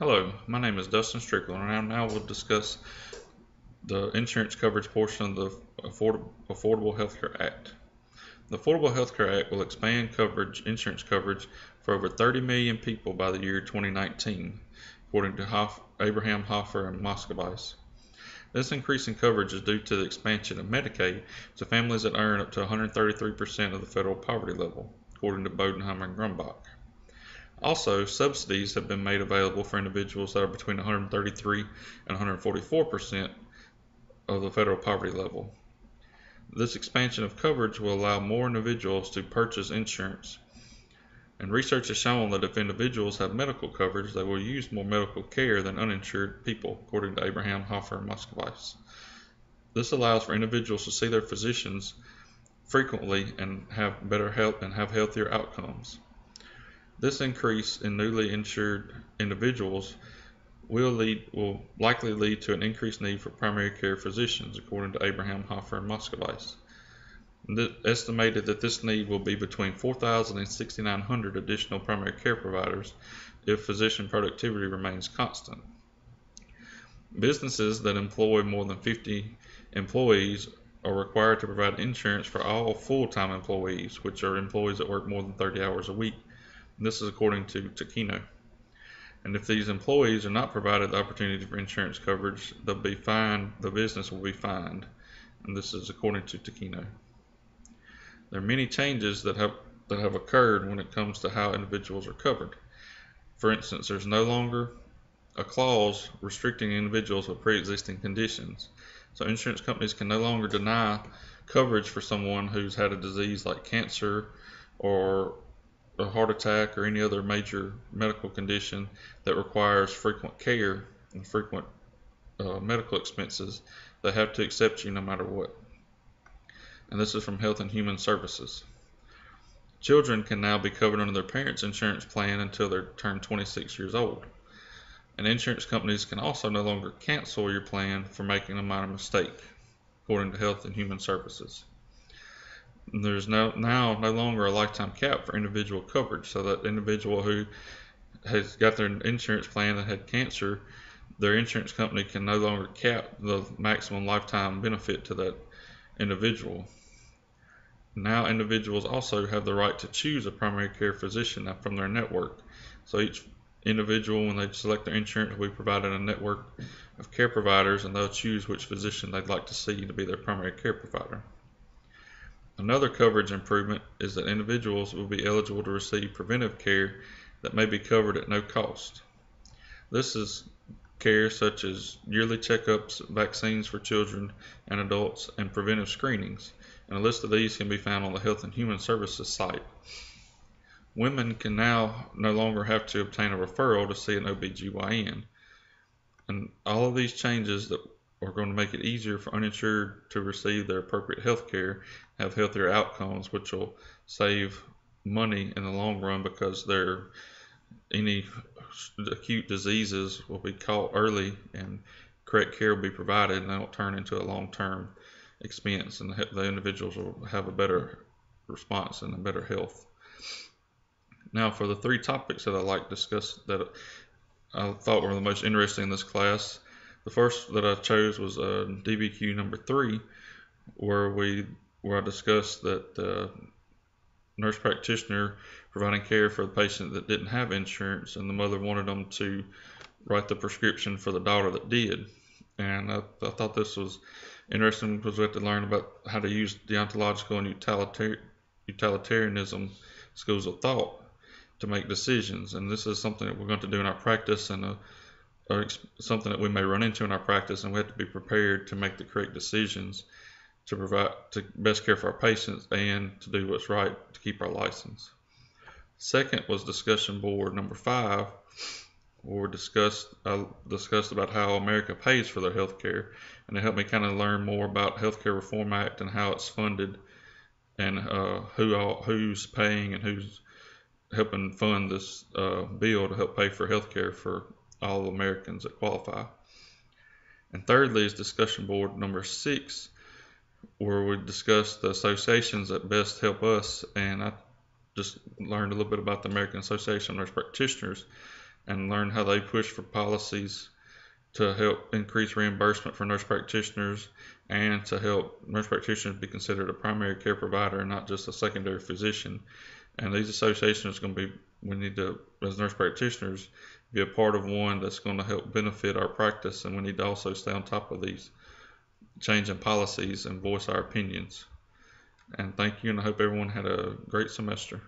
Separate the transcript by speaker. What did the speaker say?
Speaker 1: Hello, my name is Dustin Strickland, and I now will discuss the insurance coverage portion of the Affordable Health Care Act. The Affordable Health Care Act will expand insurance coverage for over 30 million people by the year 2019, according to Abraham Hoffer and Moscovici. This increase in coverage is due to the expansion of Medicaid to families that earn up to 133% of the federal poverty level, according to Bodenheimer and Grumbach. Also, subsidies have been made available for individuals that are between 133 and 144% of the federal poverty level. This expansion of coverage will allow more individuals to purchase insurance. And research has shown that if individuals have medical coverage, they will use more medical care than uninsured people, according to Abraham Hoffer and Moscovici. This allows for individuals to see their physicians frequently and have better health and have healthier outcomes. This increase in newly insured individuals will likely lead to an increased need for primary care physicians, according to Abraham Hoffer and Moscovici. Estimated that this need will be between 4,000 and 6,900 additional primary care providers if physician productivity remains constant. Businesses that employ more than 50 employees are required to provide insurance for all full-time employees, which are employees that work more than 30 hours a week. This is according to Takino. And if these employees are not provided the opportunity for insurance coverage, they'll be fined. The business will be fined. And this is according to Takino. There are many changes that have occurred when it comes to how individuals are covered. For instance, there's no longer a clause restricting individuals with pre-existing conditions. So insurance companies can no longer deny coverage for someone who's had a disease like cancer or a heart attack or any other major medical condition that requires frequent care and frequent medical expenses. They have to accept you no matter what. And this is from Health and Human Services. Children can now be covered under their parents' insurance plan until they turn 26 years old. And insurance companies can also no longer cancel your plan for making a minor mistake, according to Health and Human Services. There's no longer a lifetime cap for individual coverage, so that individual who has got their insurance plan that had cancer, their insurance company can no longer cap the maximum lifetime benefit to that individual. Now individuals also have the right to choose a primary care physician from their network. So each individual, when they select their insurance, will be provided a network of care providers, and they'll choose which physician they'd like to see to be their primary care provider. Another coverage improvement is that individuals will be eligible to receive preventive care that may be covered at no cost. This is care such as yearly checkups, vaccines for children and adults, and preventive screenings. And a list of these can be found on the Health and Human Services site. Women can now no longer have to obtain a referral to see an OBGYN. And all of these changes that are going to make it easier for uninsured to receive their appropriate health care, have healthier outcomes, which will save money in the long run because any acute diseases will be caught early and correct care will be provided, and they don't turn into a long-term expense, and the individuals will have a better response and a better health. Now for the three topics that I'd like to discuss that I thought were the most interesting in this class. The first that I chose was DBQ number 3, where I discussed that the nurse practitioner providing care for the patient that didn't have insurance, and the mother wanted them to write the prescription for the daughter that did. And I thought this was interesting because we had to learn about how to use deontological and utilitarianism schools of thought to make decisions. And this is something that we're going to do in our practice, and or something that we may run into in our practice, and we have to be prepared to make the correct decisions to provide to best care for our patients and to do what's right to keep our license. Second was discussion board number 5, where I discussed about how America pays for their health care, and it helped me kind of learn more about Healthcare Reform Act and how it's funded, and who's paying and who's helping fund this bill to help pay for health care for all Americans that qualify. And thirdly is discussion board number 6, where we discussed the associations that best help us, and I just learned a little bit about the American Association of Nurse Practitioners and learn how they push for policies to help increase reimbursement for nurse practitioners and to help nurse practitioners be considered a primary care provider and not just a secondary physician. And these associations are going to be, we need to, as nurse practitioners, be a part of one that's going to help benefit our practice, and we need to also stay on top of these changing policies and voice our opinions. And thank you, and I hope everyone had a great semester.